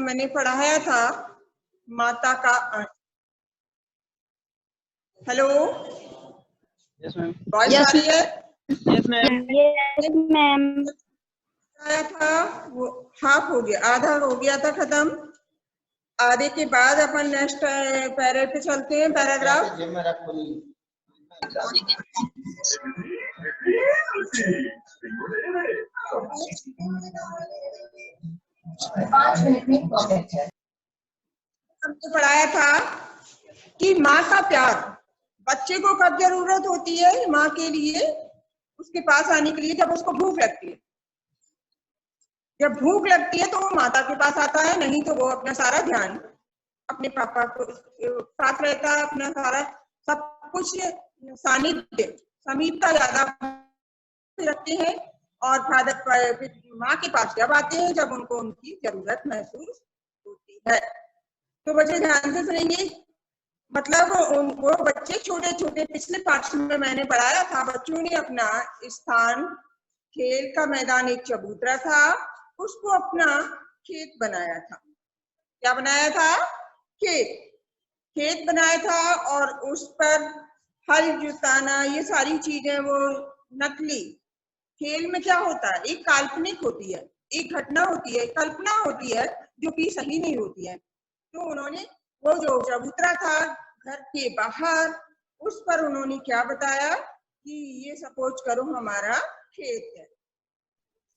मैंने पढ़ाया था माता का अंश। Hello, yes ma'am. वॉइस आ रही है? Yes ma'am. Yes ma'am. पढ़ाया था वो हाफ हो गया, आधा हो गया था खत्म। आधे के बाद अपन नेक्स्ट पैरा पे चलते हैं, पैराग्राफ। हमने पढ़ाया था कि माँ का प्यार, बच्चे को कब जरूरत होती है माँ के लिए, उसके पास आने के लिए, जब उसको भूख लगती है। जब भूख लगती है तो वो माता के पास आता है, नहीं तो वो अपना सारा ध्यान अपने पापा को साथ रहता है, अपना सारा सब कुछ सानिध्य समीपता ज्यादा रखते हैं। और फादर माँ के पास जब आते हैं जब उनको उनकी जरूरत महसूस होती है। तो बच्चे ध्यान से सुनेंगे। मतलब वो बच्चे छोटे छोटे, पिछले पाठ में मैंने पढ़ाया था, बच्चों ने अपना स्थान, खेल का मैदान एक चबूतरा था, उसको अपना खेत बनाया था। क्या बनाया था? खेत बनाया था। और उस पर हल जुताना, ये सारी चीजें वो नकली। खेल में क्या होता है, एक काल्पनिक होती है, एक घटना होती है, कल्पना होती है जो कि सही नहीं होती है। तो उन्होंने वो जो चबूतरा था घर के बाहर, उस पर उन्होंने क्या बताया कि ये सपोज करो हमारा खेत है।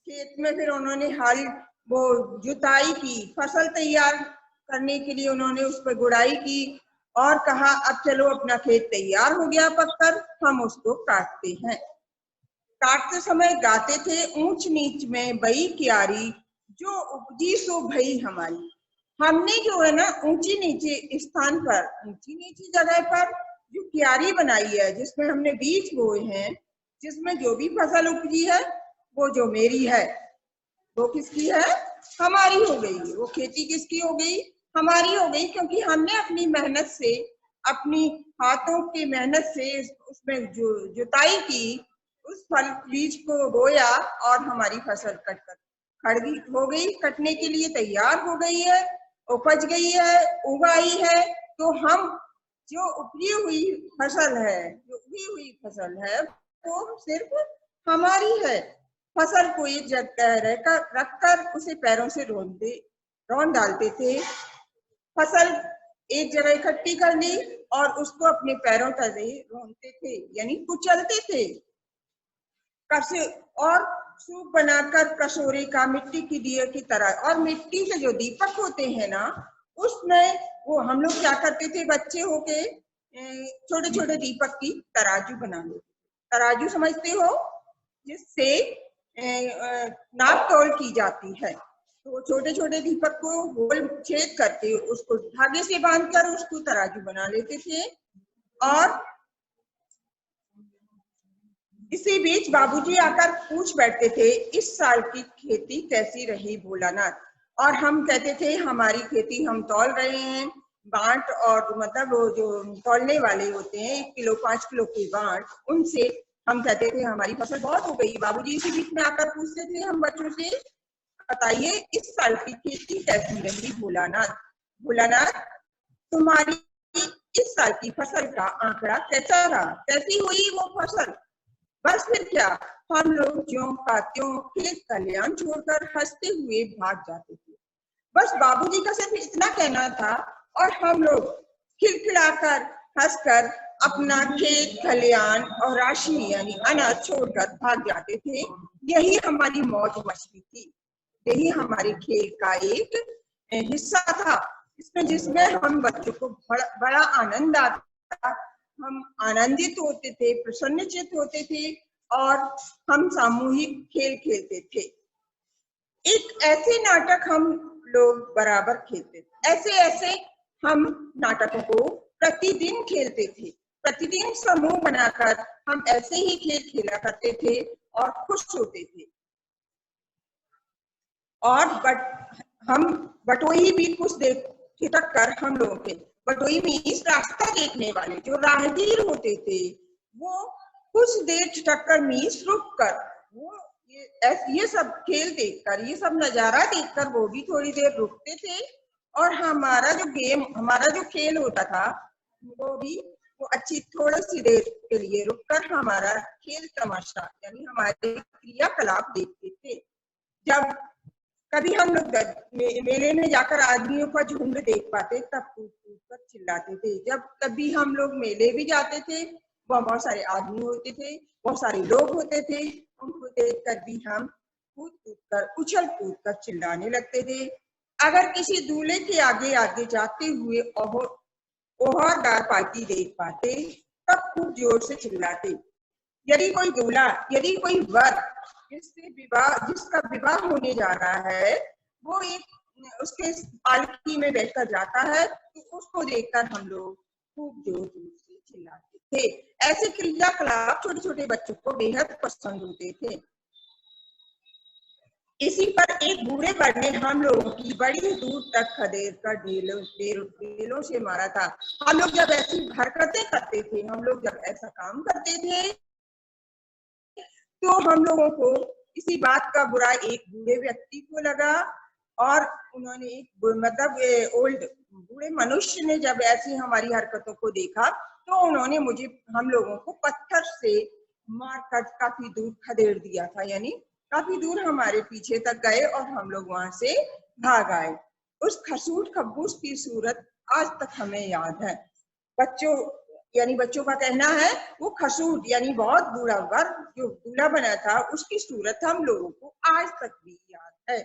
खेत में फिर उन्होंने हल वो जुताई की, फसल तैयार करने के लिए उन्होंने उस पर गुड़ाई की और कहा अब चलो अपना खेत तैयार हो गया पककर, हम उसको काटते हैं। काटते समय गाते थे, ऊंच नीच में बई क्यारी, जो उपजी सो भई हमारी। हमने जो है ना ऊंची नीचे स्थान पर, ऊंची नीची जगह पर जो क्यारी बनाई है, जिसमें हमने बीज बोए हैं, जिसमें जो भी फसल उपजी है वो जो मेरी है, वो किसकी है? हमारी हो गई। वो खेती किसकी हो गई? हमारी हो गई, क्योंकि हमने अपनी मेहनत से, अपनी हाथों की मेहनत से उसमें जो जुताई की, उस फल बीज को बोया और हमारी फसल कटकर खड़ी हो गई, कटने के लिए तैयार हो गई है, उपज गई है, उगाई है। तो हम जो उपजी हुई फसल है, जो उगी हुई फसल है, वो सिर्फ हमारी है। फसल को एक जगह रखकर उसे पैरों से रौंद डालते थे। फसल एक जगह इकट्ठी कर ली और उसको अपने पैरों तले रौंदते थे, यानी कुचलते थे। और सूप बनाकर कशोरे का मिट्टी की दिए की तरह, और मिट्टी के जो दीपक होते हैं ना, उसमें वो हम लोग क्या करते थे, बच्चे होके छोटे छोटे दीपक की तराजू बना लेते। तराजू समझते हो, जिससे नाप तोल की जाती है। तो छोटे छोटे दीपक को गोल छेद करके उसको धागे से बांधकर उसको तराजू बना लेते थे। और इसी बीच बाबूजी आकर पूछ बैठते थे, इस साल की खेती कैसी रही भोलानाथ? और हम कहते थे हमारी खेती हम तौल रहे हैं, बांट, और मतलब वो जो तौलने वाले होते हैं 1 किलो 5 किलो की बांट, उनसे हम कहते थे हमारी फसल बहुत हो गई। बाबूजी इसी बीच में आकर पूछते थे हम बच्चों से, बताइए इस साल की खेती कैसी रही भोलानाथ? भोलानाथ, तुम्हारी इस साल की फसल का आंकड़ा कैसा रहा? कैसी हुई वो फसल? बस फिर क्या, हम लोग ज्यों का त्यों खेत खलियान छोड़कर हंसते हुए भाग जाते थे। बस बाबूजी का सिर्फ इतना कहना था और हम लोग खिलखिलाकर हंसकर अपना खेत खलियान और राशि यानी अनाज छोड़कर भाग जाते थे। यही हमारी मौज मस्ती थी, यही हमारे खेल का एक हिस्सा था, जिसमें हम बच्चों को बड़ा आनंद आता, हम आनंदित होते थे, प्रसन्नचित होते थे और हम सामूहिक खेल खेलते थे। एक ऐसे नाटक हम लोग बराबर खेलते थे, ऐसे ऐसे हम नाटकों को प्रतिदिन खेलते थे। प्रतिदिन समूह बनाकर हम ऐसे ही खेल खेला करते थे और खुश होते थे। और हम बटोही भी कुछ देर ठिठक कर, हम लोगों के बटोही में इस रास्ता देखने वाले जो राहगीर होते थे, वो कुछ देर ठिठक कर मीस रुक कर वो ये सब खेल देखकर, ये सब नजारा देखकर वो भी थोड़ी देर रुकते थे और हमारा जो खेल होता था वो भी वो अच्छी थोड़ी सी देर के लिए रुककर हमारा खेल तमाशा यानी हमारे क्रियाकलाप देखते थे। जब कभी हम लोग मेले में जाकर आदमियों का झुंड देख पाते तब कूद कूद कर चिल्लाते थे। जब कभी हम लोग मेले भी जाते थे, वहाँ बहुत सारे आदमी होते थे, बहुत सारे लोग होते थे, उनको देखकर भी हम कूद कूद कर उछल कूद कर चिल्लाने लगते थे। अगर किसी दूल्हे के आगे आगे जाते हुए ओहरदार पार्टी देख पाते तब खूब जोर से चिल्लाते। यदि कोई दूल्हा, यदि कोई वर जिसका विवाह होने जा रहा है वो उसके पालकी में बैठकर जाता है तो उसको देखकर हम लोग खूब जोर जोर से चिल्लाते थे। ऐसे क्रियाकलाप छोटे छोटे बच्चों को बेहद पसंद होते थे। इसी पर एक बूढ़े वर ने हम लोगों की बड़ी दूर तक खदेड़ कर ढेलों से मारा था। हम लोग जब ऐसी हरकतें करते थे, हम लोग जब ऐसा काम करते थे तो हम लोगों को इसी बात का बुरा एक बूढ़े व्यक्ति को लगा और उन्होंने एक ओल्ड बूढ़े मनुष्य ने जब ऐसी हमारी हरकतों को देखा तो उन्होंने हम लोगों को पत्थर से मारकर काफी दूर खदेड़ दिया था। यानी काफी दूर हमारे पीछे तक गए और हम लोग वहां से भाग आए। उस खसूट खब्बूस की सूरत आज तक हमें याद है। बच्चों का कहना है वो खसूट यानी बहुत बूढ़ा वर जो दूल्हा बना था उसकी सूरत हम लोगों को आज तक भी याद है।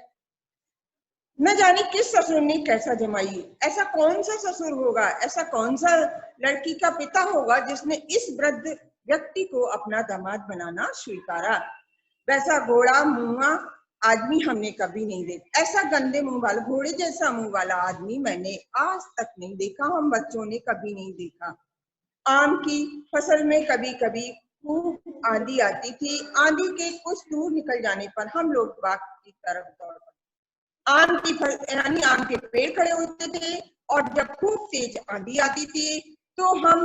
न जाने किस ससुर ने कैसा जमाई, ऐसा कौन सा ससुर होगा, ऐसा कौन सा लड़की का पिता होगा जिसने इस वृद्ध व्यक्ति को अपना दामाद बनाना स्वीकारा। वैसा घोड़ा मुंहा आदमी हमने कभी नहीं देखा। ऐसा गंदे मुंह वाला, घोड़े जैसा मुंह वाला आदमी मैंने आज तक नहीं देखा, हम बच्चों ने कभी नहीं देखा। आम की फसल में कभी कभी खूब आंधी आती थी। आंधी के कुछ दूर निकल जाने पर हम लोग बाग की तरफ दौड़ पड़ते। आम के पेड़ खड़े होते थे और जब खूब तेज आंधी आती थी तो हम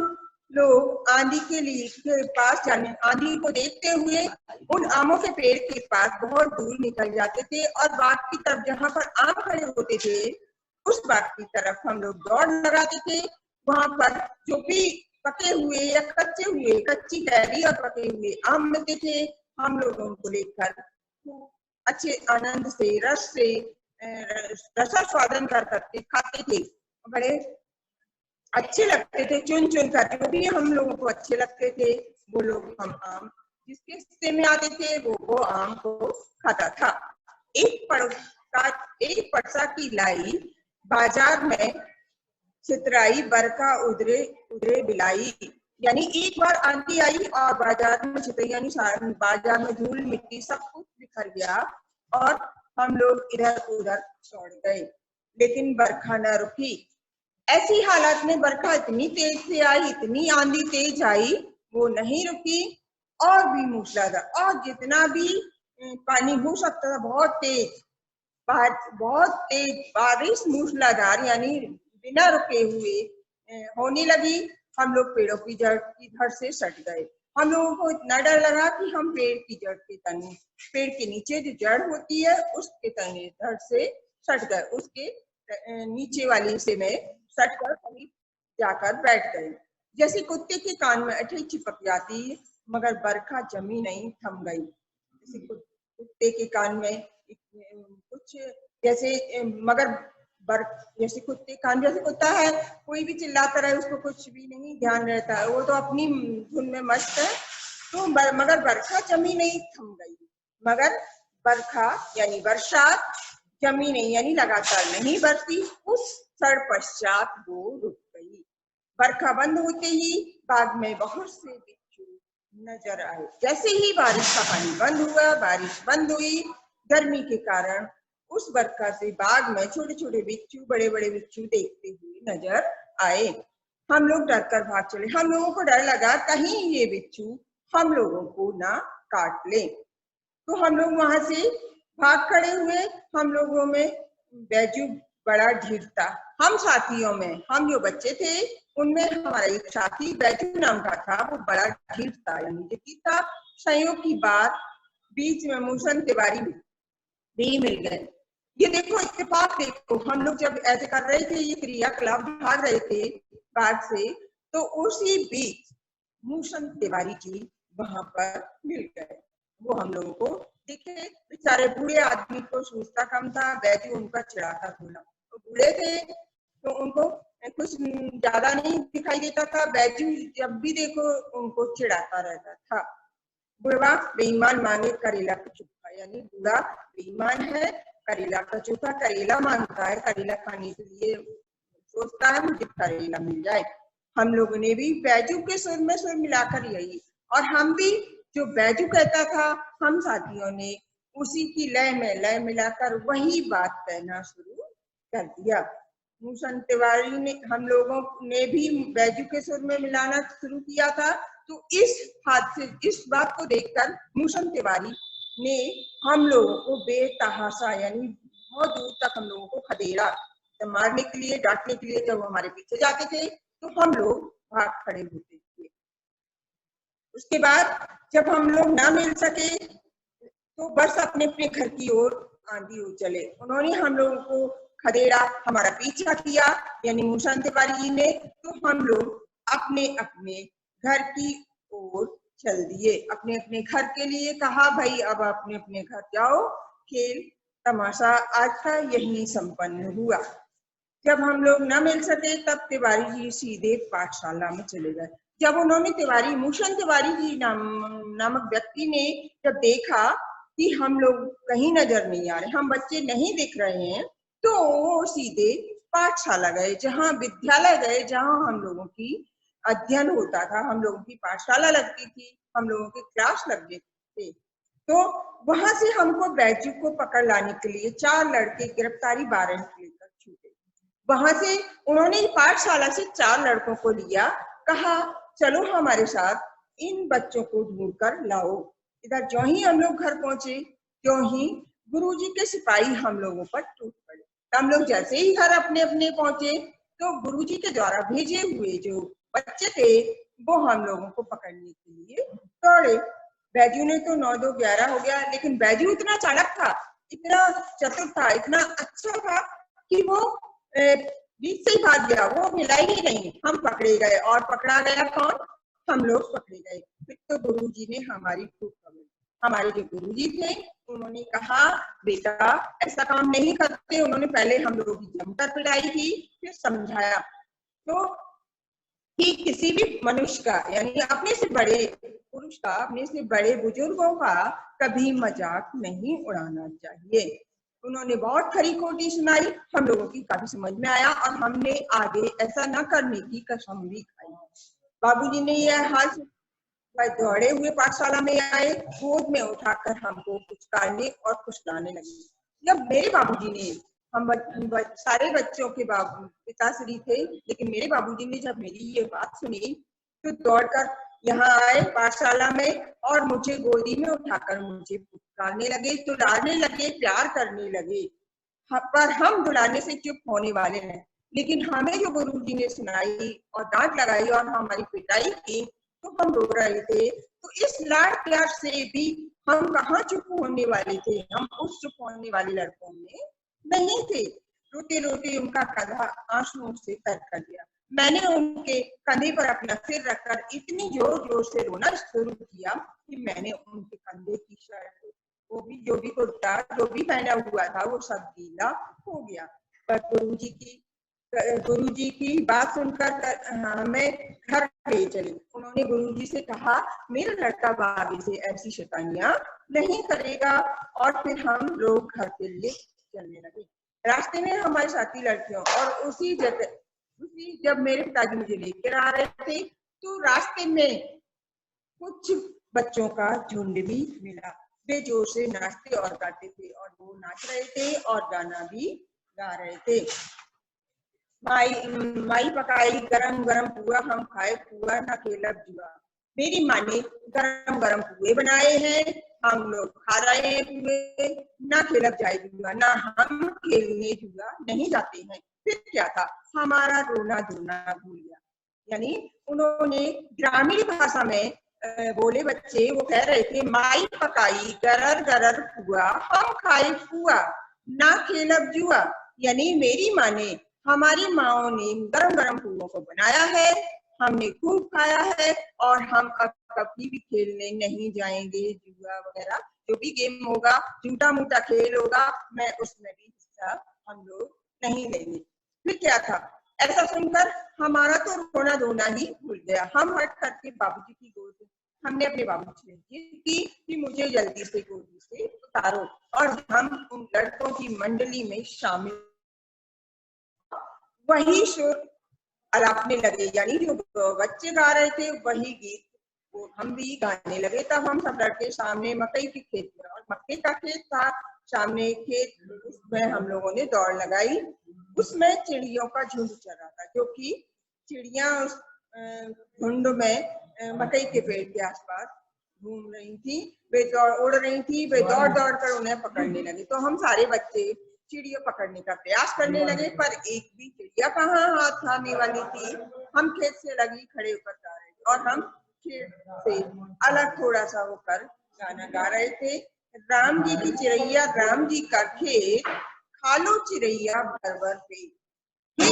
लोग आंधी के पास आंधी को देखते हुए उन आमों के पेड़ के पास बहुत दूर निकल जाते थे और बाग की तरफ जहाँ पर आम खड़े होते थे उस बाग की तरफ हम लोग दौड़ लगाते थे। वहां पर जो भी पके हुए या कच्ची कैरी और पके हुए आम मिलते थे हम लोग उनको लेकर अच्छे आनंद से रसास्वादन करके खाते थे। बड़े अच्छे लगते थे, चुन चुन कर वो भी हम लोगों को अच्छे लगते थे। वो लोग हम आम जिसके हिस्से में आते थे वो आम को खाता था। एक पड़सा की लाई बाजार में छितराई बरखा उधरे बिलाई। यानी एक बार आंधी आई और बाजार में छितराई यानी बाजार में धूल मिट्टी सब कुछ बिखर गया और हम लोग इधर उधर दौड़ गए, लेकिन बरखा न रुकी। ऐसी हालत में बरखा इतनी तेज से आई, इतनी आंधी तेज आई, वो नहीं रुकी और भी मूसलाधार और जितना भी पानी हो सकता था बहुत तेज बारिश मूसलाधार यानी बिना रुके हुए होने लगी। हम लोग पेड़ों की जड़ की धड़ से सट गए। हम लोगों को इतना डर लगा कि हम पेड़ के नीचे जो जड़ होती है उसके तने धड़ से सट गए, उसके नीचे वाली हिस्से में सट कर कहीं जाकर बैठ गए। जैसे कुत्ते के कान में अठई चिपक जाती मगर बरखा जमी नहीं, थम गई। जैसे कुत्ते के कान में कुछ जैसे जैसे कुत्ता है, कोई भी चिल्लाता रहे उसको कुछ भी नहीं ध्यान रहता है, वो तो अपनी धुन में मस्त है। तो मगर बरखा जमी नहीं, थम गई। मगर बरखा यानी बरसात जमी नहीं यानी लगातार नहीं बरसी, उस क्षण पश्चात वो रुक गई। बरखा बंद होते ही बाग में बहुत से बिच्छू नजर आए। जैसे ही बारिश का पानी बंद हुआ, बारिश बंद हुई, गर्मी के कारण उस बरखा से बाग में छोटे छोटे बिच्छू, बड़े बड़े बिच्छू देखते हुए नजर आए। हम लोग डर कर भाग चले। हम लोगों को डर लगा कहीं ये बिच्छू हम लोगों को ना काट ले, तो हम लोग वहां से भाग खड़े हुए। हम लोगों में बैजू बड़ा ढीठ था। हम साथियों में, हम जो बच्चे थे उनमें हमारा एक साथी बैजू नाम का था, वो बड़ा ढीठ था यानी जिद्दी था। संयोग की बात बीच में मूसन तिवारी भी मिल गए। ये देखो इत्तेफाक, देखो हम लोग जब ऐसे कर रहे थे, ये क्रियाकलाप भाग रहे थे बाग से, तो उसी बीच मूसन तिवारी जी वहां पर मिल गए। वो हम लोगों को दिखे। बेचारे बूढ़े आदमी को सूझता कम था, बैजू उनका चिढ़ाता थोड़ा। तो बूढ़े थे तो उनको कुछ ज्यादा नहीं दिखाई देता था। बैजू जब भी देखो उनको चिढ़ाता रहता था। बुढ़वा बेईमान मांगे करेला का चोखा, यानी बूढ़ा बेईमान है, करेला का चोखा करेला मांगता है, करेला खाने के लिए सोचता है मुझे करेला मिल जाए। हम लोगों ने भी बैजू के सुर में सुर मिलाकर यही, और हम भी जो बैजू कहता था, हम साथियों ने उसी की लय में लय मिलाकर वही बात कहना शुरू कर दिया। मूसन तिवारी ने, हम लोगों ने भी बैजू के सुर में मिलाना शुरू किया था। तो इस हादसे, इस बात को देखकर मूसन तिवारी ने हम लोगों को बेतहाशा, यानी बहुत दूर तक हम लोगों को खदेड़ा। तो मारने के लिए, डांटने के लिए जब हमारे पीछे जाते थे तो हम लोग भाग खड़े होते थे। उसके बाद जब हम लोग ना मिल सके तो बस अपने अपने घर की ओर आंधी हो चले। उन्होंने हम लोगों को खदेड़ा, हमारा पीछा किया, यानी मूसन तिवारी जी ने। तो हम लोग अपने अपने घर की ओर चल दिए, अपने अपने घर के लिए कहा, भाई अब अपने अपने घर जाओ, खेल तमाशा आज का यही संपन्न हुआ। जब हम लोग न मिल सके तब तिवारी जी सीधे पाठशाला में चले गए। जब उन्होंने तिवारी, मूसन तिवारी जी नामक व्यक्ति ने जब देखा कि हम लोग कहीं नजर नहीं आ रहे, हम बच्चे नहीं दिख रहे हैं, तो वो सीधे पाठशाला गए, जहाँ विद्यालय गए, जहाँ हम लोगों की अध्ययन होता था, हम लोगों की पाठशाला लगती थी, हम लोगों के क्लास लगते थे। तो वहां से हमको बैजू को पकड़ लाने के लिए 4 लड़के गिरफ्तारी वारंट लेकर छूटे। वहां से उन्होंने पाठशाला से 4 लड़कों को लिया, कहा चलो हमारे साथ इन बच्चों को ढूंढ कर लाओ। इधर जो ही हम लोग घर पहुंचे, त्यों ही गुरुजी के सिपाही हम लोगों पर टूट पड़े। हम लोग जैसे ही घर अपने अपने पहुंचे तो गुरुजी के द्वारा भेजे हुए जो बच्चे थे वो हम लोगों को पकड़ने के लिए दौड़े। बैजू ने तो 9-2-11 हो गया, लेकिन बैजू इतना चालाक था, इतना चतुर था, इतना अच्छा था कि वो बीच से ही भाग गया, वो मिला ही नहीं। हम पकड़े गए, और पकड़ा गया कौन? हम लोग पकड़े गए। फिर तो गुरुजी ने हमारी खूब पकड़ी। हमारे जो गुरुजी थे उन्होंने कहा बेटा ऐसा काम नहीं करते। उन्होंने पहले हम लोगों की जमकर पिटाई की, फिर समझाया तो कि किसी भी मनुष्य का, यानी अपने से बड़े पुरुष का, अपने से बड़े बुजुर्गों का कभी मजाक नहीं उड़ाना चाहिए। उन्होंने बहुत खरी खोटी सुनाई, हम लोगों की काफी समझ में आया, और हमने आगे ऐसा न करने की कसम भी खाई। बाबूजी ने यह हाल दौड़े हुए पाठशाला में आए, गोद में उठाकर हमको पुचकारने और फुसलाने लगे। जब मेरे बाबूजी ने, हम सारे बच्चों के पिताश्री थे, लेकिन मेरे बाबूजी ने जब मेरी ये बात सुनी तो दौड़कर यहाँ आए पाठशाला में, और मुझे गोदी में उठाकर मुझे पुचकारने लगे, दुलारने लगे, प्यार करने लगे। पर हम दुलारने से चुप होने वाले हैं, लेकिन हमें जो गुरुजी ने सुनाई और डांट लगाई और हमारी पिटाई की तो हम रो रहे थे। तो इस लाड प्यार से भी हम कहाँ चुप होने वाले थे, हम उस चुप होने वाले लड़कों में नहीं थे। रोते रोते उनका कंधा आंसुओं से तर कर दिया। मैंने उनके कंधे पर अपना सिर रखकर इतनी जोर जोर से रोना शुरू किया कि मैंने उनके कंधे की शर्ट, वो भी जो भी कुर्ता जो भी पहना हुआ था वो सब गीला हो गया। पर गुरुजी की बात सुनकर हमें घर ले चले। उन्होंने गुरुजी से कहा मेरा लड़का आगे से ऐसी शैतानियां नहीं करेगा, और फिर हम लोग घर के लिए चलने लगे। रास्ते में हमारे साथी लड़कियों और उसी जब मेरे पिताजी मुझे लेकर आ रहे थे तो रास्ते में कुछ बच्चों का झुंड भी मिला। वे जोर से नाचते और गाते थे, और वो नाच रहे थे और गाना भी गा रहे थे। माई पकाई गरम गरम पुआ, हम खाए पुआ ना खेलब जुआ। मेरी माँ ने गरम गरम पुए बनाए हैं, हम लोग खा रहे हैं पुए, ना खेलब जाए जुआ, ना हम खेलने जुआ नहीं जाते हैं। फिर क्या था, हमारा रोना धोना भूल गया। यानी उन्होंने ग्रामीण भाषा में बोले बच्चे, वो कह रहे थे माई पकाई गरर गरर पुआ, हम खाए पुआ ना खेलब जुआ। यानी मेरी माँ ने, हमारी माओ ने गरम गरम पुआ को बनाया है, हमने खूब खाया है और हम अब कभी भी खेलने नहीं जाएंगे जुआ वगैरह जो भी गेम होगा, झूठा मूठा खेल होगा, मैं उसमें भी हिस्सा हम लोग नहीं लेंगे। फिर क्या था, ऐसा सुनकर हमारा तो रोना धोना ही भूल गया। हम हट करके बाबूजी की गोद, हमने अपने बाबूजी से जिद की कि मुझे जल्दी से गोदी से उतारो और हम उन लड़कों की मंडली में शामिल। वही शोर अलापने लगे, यानी जो बच्चे गा रहे थे वही गीत वो हम भी गाने लगे। तब हम सब लड़के सामने मकई के खेत में, और मक्के का खेत था सामने खेत, उसमें हम लोगों ने दौड़ लगाई। उसमें चिड़ियों का झुंड चल रहा था, जो कि चिड़िया उस झुंड में मकई के पेड़ के आसपास घूम रही थी, वे उड़ रही थी, वे दौड़ दौड़ कर उन्हें पकड़ने लगे। तो हम सारे बच्चे चिड़िया पकड़ने का प्रयास करने लगे, पर एक भी चिड़िया कहाँ हाथ आने वाली थी। हम खेत से लगी खड़े होकर गा रहे थे और हम खेत से अलग थोड़ा सा होकर गाना गा रहे थे। राम जी की चिड़ैया राम जी का खेत, खालो चिड़ैया भर भर पेट। हे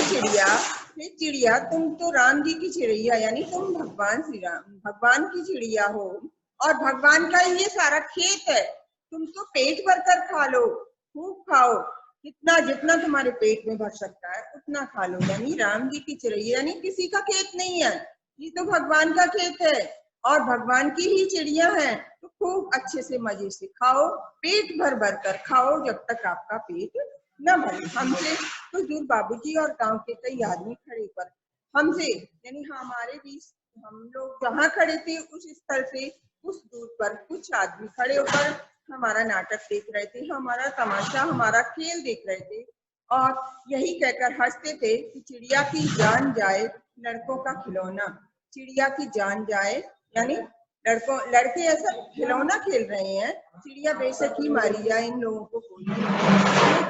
चिड़िया तुम तो राम जी की चिड़ैया, यानी तुम भगवान श्री राम भगवान की चिड़िया हो और भगवान का ये सारा खेत है, तुम तो पेट भर कर खा लो, खूब खाओ, कितना जितना तुम्हारे पेट में भर सकता है उतना खा लो। यानी राम जी की चिड़ैया यानी किसी का खेत नहीं है, ये तो भगवान का खेत है और भगवान की ही चिड़िया है, तो खूब अच्छे से मजे से खाओ, पेट भर भर कर खाओ जब तक आपका पेट न भरे। हमसे तो दूर बाबूजी और गांव के कई आदमी खड़े पर हमसे, यानी हमारे बीच, हम लोग जहाँ खड़े थे उस स्थल से कुछ दूर पर कुछ आदमी खड़े होकर हमारा नाटक देख रहे थे, हमारा तमाशा, हमारा खेल देख रहे थे और यही कहकर हंसते थे कि चिड़िया की जान जाए लड़कों का खिलौना, चिड़िया की जान जाए, यानी लड़के ऐसा खिलौना खेल रहे हैं, चिड़िया बेशक ही मारी जाए, इन लोगों को कोई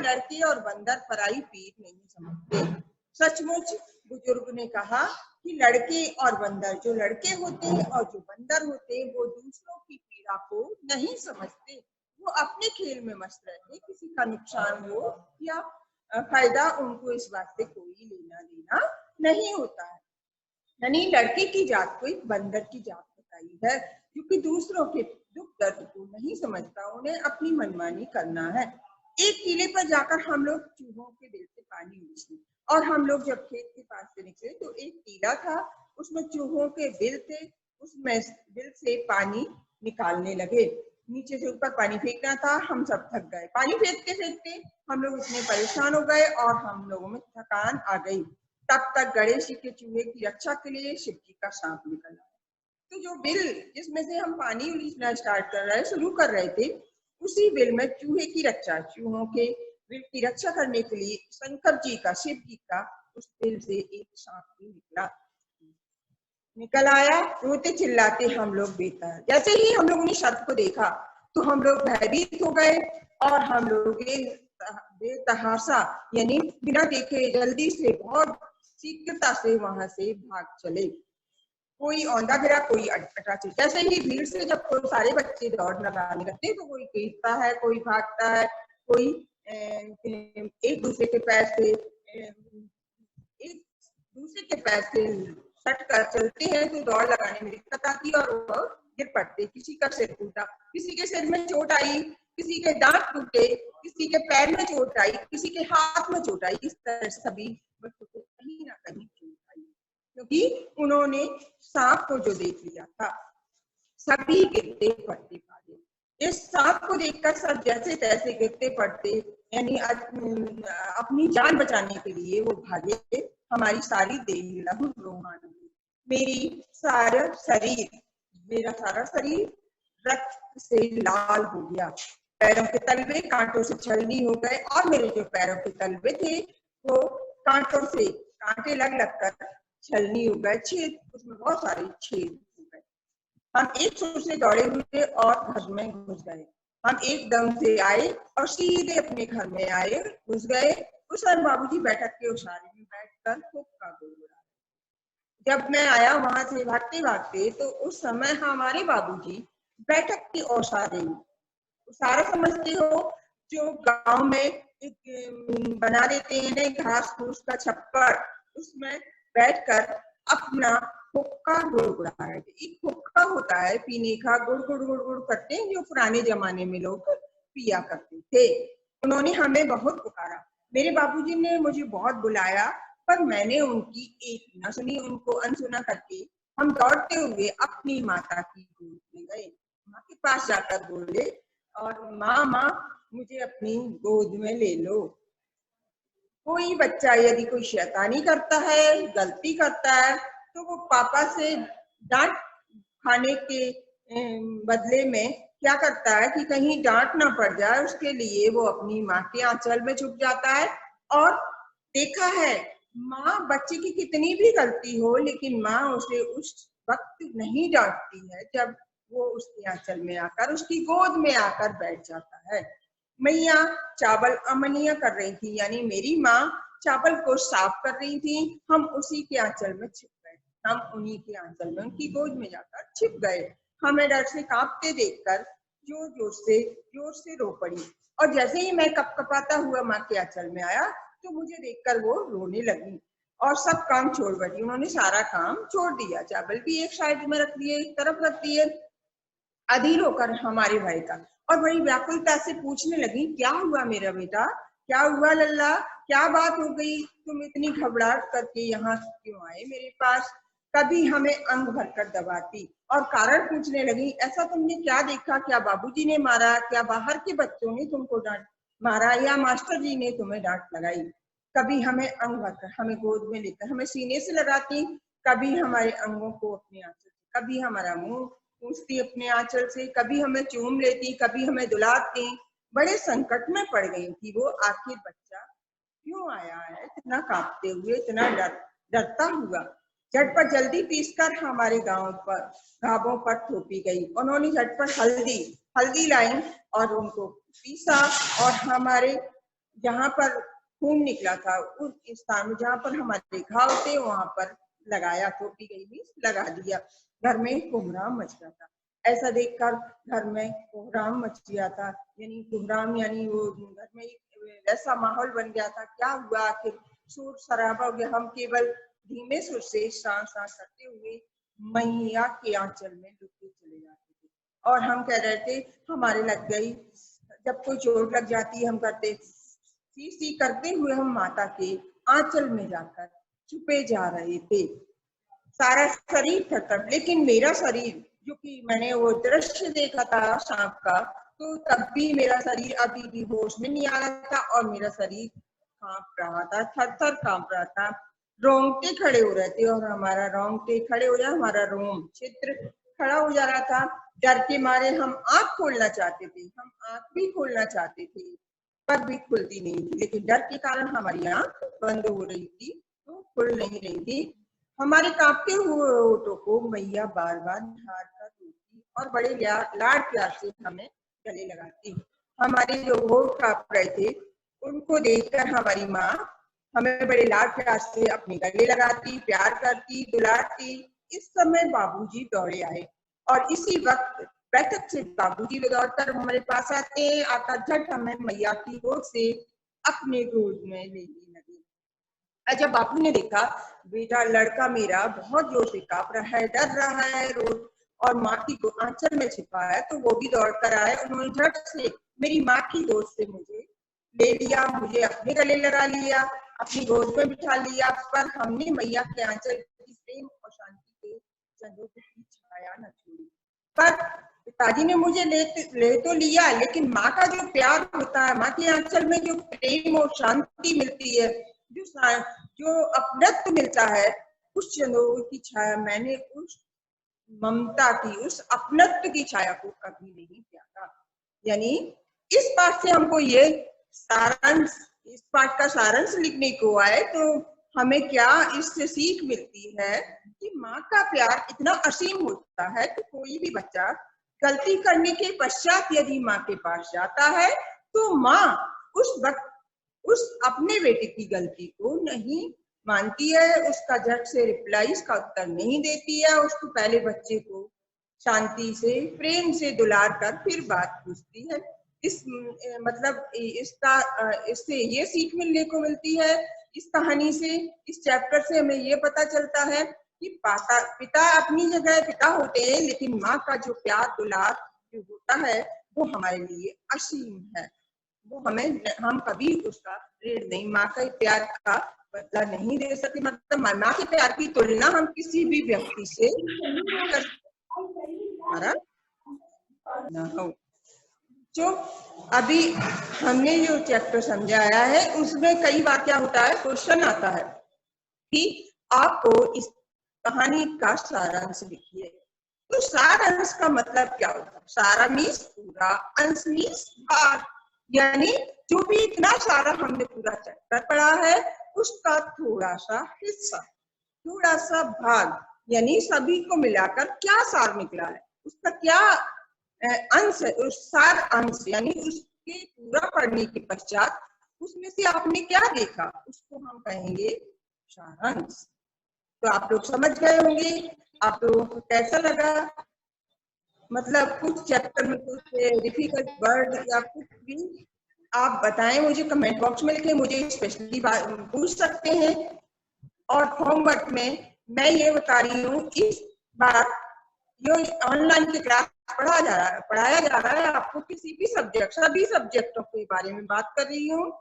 लड़के और बंदर पराई पीर नहीं समझते। सचमुच बुजुर्ग ने कहा कि लड़के और बंदर, जो लड़के होते हैं और जो बंदर होते हैं, वो दूसरों की पीड़ा को नहीं समझते, वो अपने खेल में मस्त रहते, किसी का नुकसान हो या फायदा उनको इस बात से कोई लेना देना नहीं होता है। यानी लड़के की जात को एक बंदर की जात बताई है, क्योंकि दूसरों के दुख दर्द को नहीं समझता, उन्हें अपनी मनमानी करना है। एक टीले पर जाकर हम लोग चूहों के बिल से पानी निकाले और हम लोग जब खेत के पास से निकले तो एक टीला था, उसमें चूहों के बिल थे, उसमें बिल से पानी निकालने लगे। नीचे से ऊपर पानी फेंकना था, हम सब थक गए, पानी फेंकते फेंकते हम लोग इतने परेशान हो गए और हम लोगों में थकान आ गई। तब तक गणेश जी के चूहे की रक्षा के लिए शिव जी का सांप निकल आया। तो जो बिल जिसमें से हम पानी उलीचना स्टार्ट कर रहे शुरू कर रहे थे, उसी बिल में चूहे की रक्षा, चूहों के बिल की रक्षा करने के लिए शंकर जी का, शिव जी का उस बिल से एक सांप भी निकल आया। रोते चिल्लाते हम लोग बेताब। जैसे ही हम लोगों ने शर्त को देखा तो हम लोग भयभीत हो गए और हम लोग बेतहाशा, यानी बिना देखे जल्दी से बहुत शीघ्रता से वहां से भाग चले। कोई औंधा गिरा, कोई अटका। जैसे ही भीड़ से जब कोई सारे बच्चे दौड़ लगाने लगते तो कोई गिरता है, कोई भागता है, कोई एक दूसरे के पैर से सट कर चलते हैं तो दौड़ लगाने में दिक्कत आती है और वो गिर पड़ते। किसी का सिर टूटा, किसी के सिर में चोट आई, किसी के दांत टूटे, किसी के पैर में चोट आई, किसी के हाथ में चोट आई। इस तरह सभी बच्चों को कहीं ना कहीं चोट आई, क्योंकि उन्होंने सांप को जो देख लिया था। सभी गिरते पड़ते भागे। इस सांप को देखकर सब जैसे तैसे गिरते पड़ते, यानी अपनी जान बचाने के लिए वो भागे। हमारी सारी देह लहू लुहान हो गई, मेरा सारा शरीर रक्त से लाल हो गया, पैरों के तलवे कांटों से छलनी हो गए और मेरे जो पैरों के तलवे थे वो कांटे लग कर छलनी हो गए, छेद, उसमें बहुत सारे छेद हो गए। हम एक सुर से दौड़े हुए और घर में घुस गए। हम एकदम से आए और सीधे अपने घर में आए, घुस गए। उस समय बाबूजी बैठक के उसारे में बैठकर हुक्का बोल रहा। जब मैं आया वहां से भागते भागते, तो उस समय हमारे बाबूजी बैठक की ओर रही। सारा समझते हो, जो गांव में एक बना देते हैं ना घास फूस का छप्पर, उसमें बैठकर अपना हुक्का गुड़गुड़ा रहे थे। एक हुक्का होता है पीने का, गुड़ गुड़ गुड़ गुड़ करते हैं, जो पुराने जमाने में लोग पिया करते थे। उन्होंने हमें बहुत पुकारा, मेरे बाबूजी ने मुझे बहुत बुलाया, पर मैंने उनकी एक न सुनी। उनको अनसुना करके हम दौड़ते हुए अपनी माता की गोद में गए। माँ के पास जाकर बोले, और माँ माँ मुझे अपनी गोद में ले लो। कोई बच्चा यदि कोई शैतानी करता है, गलती करता है, तो वो पापा से डांट खाने के बदले में क्या करता है कि कहीं डांट ना पड़ जाए, उसके लिए वो अपनी माँ के आंचल में छुप जाता है। और देखा है, माँ बच्चे की कितनी भी गलती हो, लेकिन माँ उसे उस वक्त नहीं डांटती है जब वो उसके आंचल में आकर, उसकी गोद में आकर बैठ जाता है। मैया चावल अमनिया कर रही थी, यानी मेरी माँ चावल को साफ कर रही थी। हम उसी के आंचल में छिप गए, हम उन्हीं के आंचल में, उनकी गोद में जाकर छिप गए। हमें डर से कांपते देखकर जोर जोर से रो पड़ी। और जैसे ही मैं कपकपाता हुआ माँ के आंचल में आया, तो मुझे देखकर वो रोने लगी और सब काम छोड़ बैठी। उन्होंने सारा काम छोड़ दिया, चावल भी एक साइड में रख दिए, एक तरफ रख दिए, अधीर होकर हमारे भाई का। और बड़ी व्याकुलता से पूछने लगी, क्या हुआ मेरा बेटा, क्या हुआ लल्ला, क्या बात हो गई, तुम इतनी घबराहट करके यहाँ क्यों आए मेरे पास। कभी हमें अंग भरकर दबाती और कारण पूछने लगी, ऐसा तुमने क्या देखा, क्या बाबूजी ने मारा, क्या बाहर के बच्चों ने तुमको डांट मारा, या मास्टर जी ने तुम्हें डांट लगाई। कभी हमें अंग भरकर, हमें गोद में लेकर हमें सीने से लगाती, कभी हमारे अंगों को अपने आंचल से, कभी हमारा मुंह पूछती अपने आंचल से, कभी हमें चूम लेती, कभी हमें दुलारती। बड़े संकट में पड़ गई थी वो। आखिर बच्चा क्यों आया है इतना कांपते हुए, इतना डरता हुआ। झटपट जल्दी पीसकर हमारे घावों पर थोपी गई। उन्होंने झटपट हल्दी लाई और उनको पीसा, और हमारे जहाँ पर खून निकला था, उस स्थान में जहाँ पर हमारे घाव थे, वहां पर लगाया, थोपी गई, लगा दिया। घर में कोहराम मच गया था। ऐसा देखकर घर में कोहराम मच गया था, यानी कोहराम यानी वो घर में ऐसा माहौल बन गया था। क्या हुआ आखिर, शोर शराबा हो गया। हम केवल धीमे सुर से सांस सांस करते हुए मैया के आंचल में लुटते चले जाते थे, और हम कह रहे थे हमारे लग गई। जब कोई चोट लग जाती, हम करते सी सी करते हुए हम माता के आंचल में जाकर छुपे जा रहे थे। सारा शरीर थरथर, लेकिन मेरा शरीर, जो कि मैंने वो दृश्य देखा था सांप का, तो तब भी मेरा शरीर अभी भी होश में नहीं आ रहा था, और मेरा शरीर कांप रहा था, थर-थर कांप रहा था। रोंगटे खड़े हो रहे थे, और हमारा रोंगटे खड़े हो जाए, हमारा रोम छिद्र खड़ा हो जा रहा था। डर के मारे हम आंख खोलना चाहते थे, हम आंख भी खोलना चाहते थे, पर भी खुलती नहीं थी, लेकिन डर के कारण हमारी आंख बंद हो रही थी, तो खुल नहीं रही थी। हमारे कांपते हुए होठों को मैया बार बार झाड़ कर रोती, और बड़े लाड प्यार से हमें गले लगाती। हमारे जो होठ कांप रहे थे, उनको देखकर हमारी माँ हमें बड़े लाड प्यार से अपने गले लगाती, प्यार करती, दुलारती। इस समय बाबूजी दौड़े आए, और इसी वक्त बैठक से बाबूजी दौड़कर हमारे पास आते हैं, आकर झट हमें मैया की गोद से अपने गोद में लेने लगे। जब बापू ने देखा बेटा लड़का मेरा बहुत जोर से कांप रहा है, डर रहा है, रोज और माँ की आंचल में छिपा है, तो वो भी दौड़ कर आए। उन्होंने झट से मेरी माँ की गोद से मुझे ले लिया, मुझे अपने गले लगा लिया, अपनी गोद में बिठा लिया। पर हमने मैया के आंचल की प्रेम और शांति के चंदों की छाया न छोड़ी। पर पिताजी ने मुझे ले तो लिया, लेकिन माँ का जो प्यार होता है, माँ के आंचल में जो प्रेम और शांति मिलती है, जो अपनत्व मिलता है, उस चंदों की छाया, मैंने उस ममता की, उस अपनत्व की छाया को कभी नहीं त्यागा। यानी इस पाठ से हमको ये सारांश, इस पाठ का सारांश लिखने को आए तो हमें क्या इससे सीख मिलती है कि माँ का प्यार इतना असीम होता है कि कोई भी बच्चा गलती करने के पश्चात यदि माँ के पास जाता है, तो माँ उस वक्त उस अपने बेटे की गलती को नहीं मानती है, उसका झट से रिप्लाई, इसका उत्तर नहीं देती है। उसको पहले बच्चे को शांति से, प्रेम से दुलार कर फिर बात पूछती है। मतलब इससे ये सीख मिलने को मिलती है। इस कहानी से, इस चैप्टर से हमें ये पता चलता है कि पिता अपनी जगह पिता होते हैं, लेकिन माँ का जो प्यार दुलार जो होता है वो हमारे लिए असीम है। वो हम कभी उसका ऋण नहीं, माँ के प्यार का बदला नहीं दे सकते। मतलब माँ के प्यार की तुलना हम किसी भी व्यक्ति से नहीं कर सकते ना हो। जो अभी हमने जो चैप्टर समझाया है उसमें कई बार क्या होता है, क्वेश्चन आता है कि आपको इस कहानी का सारांश लिखिए। तो सारांश का मतलब क्या होता है? सारा मीन्स पूरा, अंश मीन्स भाग, यानी जो भी इतना सारा हमने पूरा चैप्टर पढ़ा है उसका थोड़ा सा हिस्सा, थोड़ा सा भाग, यानी सभी को मिलाकर क्या सार निकला है, उसका क्या अंश है, उस सार अंश यानी उसके पूरा पढ़ने के पश्चात उसमें से आपने क्या देखा उसको हम कहेंगे सारांश। तो आप लोग समझ गए होंगे। आप लोगों को कैसा लगा? मतलब कुछ चैप्टर में कुछ डिफिकल्ट वर्ड या कुछ भी आप बताएं, मुझे कमेंट बॉक्स में लिखें, मुझे स्पेशली पूछ सकते हैं। और होमवर्क में मैं ये बता रही हूँ, इस बार जो ऑनलाइन की क्लास पढ़ाया जा रहा है आपको किसी भी सब्जेक्ट, सभी सब्जेक्टों के बारे में बात कर रही हूँ,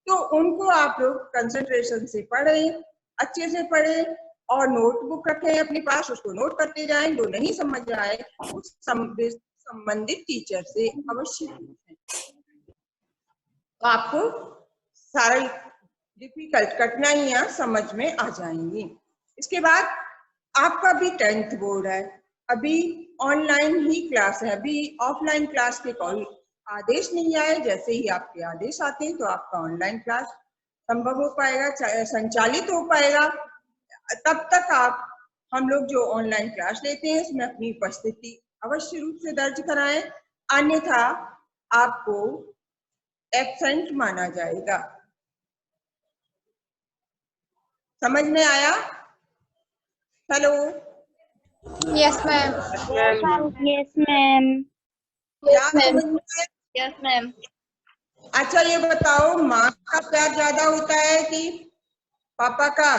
तो उनको आप लोग कंसंट्रेशन से पढ़ें, अच्छे से पढ़ें और नोटबुक रखें अपने पास, उसको नोट करते जाएं। जो नहीं समझ आए उस संबंधित टीचर से अवश्य पूछें, तो आपको सारी डिफिकल्ट कठिनाइयां समझ में आ जाएंगी। इसके बाद आपका भी 10th बोर्ड है, अभी ऑनलाइन ही क्लास है, अभी ऑफलाइन क्लास के कोई आदेश नहीं आए। जैसे ही आपके आदेश आते हैं तो आपका ऑनलाइन क्लास संभव हो पाएगा, संचालित हो पाएगा। तब तक आप हम लोग जो ऑनलाइन क्लास लेते हैं उसमें अपनी उपस्थिति अवश्य रूप से दर्ज कराएं, अन्यथा आपको एब्सेंट माना जाएगा। समझ में आया? Hello? Yes ma'am. Yes ma'am. क्या समझ में आया? Yes ma'am. अच्छा ये बताओ, माँ का प्यार ज्यादा होता है कि पापा का?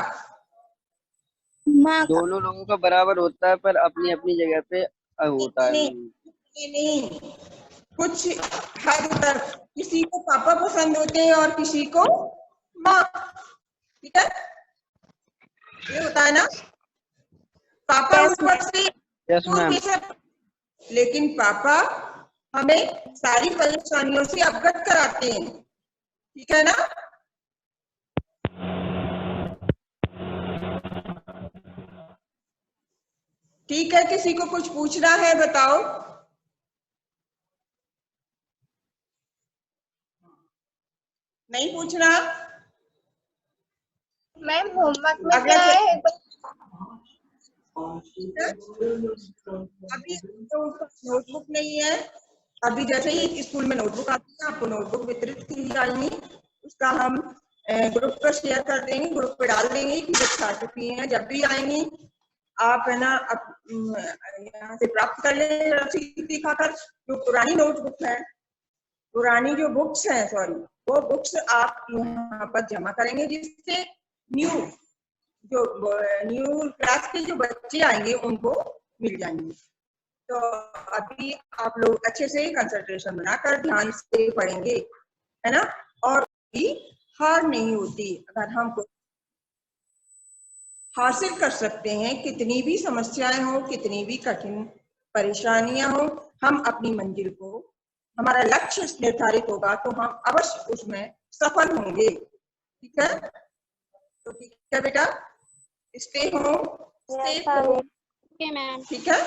माँ दोनों लोगों का बराबर होता है, पर अपनी अपनी जगह पे होता है। नहीं, कुछ हद तक किसी को पापा पसंद होते हैं और किसी को माँ, ठीक है? ये होता है ना, पापा ऊपर से यस मैम। लेकिन पापा हमें सारी परेशानियों से अवगत कराते हैं, ठीक है ना? ठीक है, किसी को कुछ पूछना है बताओ। नहीं पूछना? मैम होमवर्क में क्या है? अभी तो नोटबुक नहीं है, अभी जैसे ही स्कूल में नोटबुक आती है आपको नोटबुक वितरित की जाएगी, उसका हम ग्रुप पर शेयर कर देंगे, ग्रुप पे डाल देंगे कि जो छात्र हैं जब भी आएंगे आप है ना यहाँ से प्राप्त कर ले रसीद दिखाकर। जो पुरानी नोटबुक है, पुरानी जो बुक्स हैं, सॉरी, वो बुक्स आप यहाँ पर जमा करेंगे, जिससे न्यू क्लास के जो बच्चे आएंगे उनको मिल जाएंगे। तो अभी आप लोग अच्छे से कंसंट्रेशन बनाकर ध्यान से पढ़ेंगे, है ना? और भी हार नहीं होती, अगर हम हासिल कर सकते हैं, कितनी भी समस्याएं हो, कितनी भी कठिन परेशानियां हो, हम अपनी मंजिल को, हमारा लक्ष्य निर्धारित होगा तो हम अवश्य उसमें सफल होंगे, ठीक है? तो ठीक है बेटा, स्टे होम, स्टे होम, ठीक है?